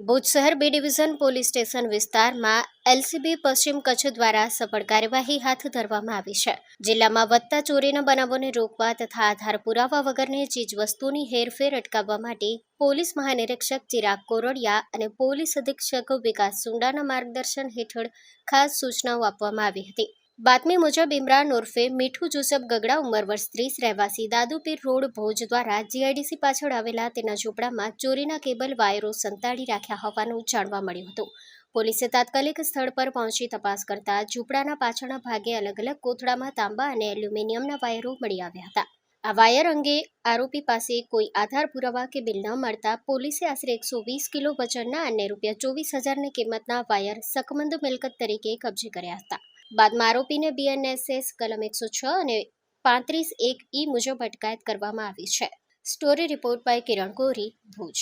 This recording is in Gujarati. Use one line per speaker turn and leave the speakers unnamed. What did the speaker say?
ભુજ શહેર બી ડિવિઝન પોલીસ સ્ટેશન વિસ્તારમાં એલસીબી પશ્ચિમ કચ્છ દ્વારા સફળ કાર્યવાહી હાથ ધરવામાં આવી છે. જિલ્લામાં વધતા ચોરીના બનાવોને રોકવા તથા આધાર પુરાવા વગરની ચીજવસ્તુની હેરફેર અટકાવવા માટે પોલીસ મહાનિરીક્ષક ચિરાગ કોરડિયા અને પોલીસ અધિક્ષક વિકાસ સુંડાના માર્ગદર્શન હેઠળ ખાસ સૂચનાઓ આપવામાં આવી હતી. બાતમી મુજબ ઇમરાન ઉર્ફે મીઠુ જુસબ ગગડા ઉંમર વર્ષ 30 રહેવાસી દાદુપીર રોડ ભુજ દ્વારા જીઆઈડીસી પાછળ આવેલા તેના ઝૂંપડામાં ચોરીના કેબલ વાયરો સંતાડી રાખ્યા હોવાનું જાણવા મળ્યું હતું. પોલીસે તાત્કાલિક સ્થળ પર પહોંચી તપાસ કરતા ઝૂંપડાના પાછળના ભાગે અલગ અલગ કોથળામાં તાંબા અને એલ્યુમિનિયમના વાયરો મળી આવ્યા હતા. આ વાયર અંગે આરોપી પાસે કોઈ આધાર પુરાવા કે બિલ ન મળતા પોલીસે આશરે 120 કિલો વજનના અને ₹24,000ની કિંમતના વાયર શકમંદ મિલકત તરીકે કબજે કર્યા હતા. બાદમાં આરોપીને બીએનએસએસ કલમ 106 અને 35(1) મુજબ અટકાયત કરવામાં આવી છે. સ્ટોરી રિપોર્ટ બાય કિરણ કોરી, ભુજ.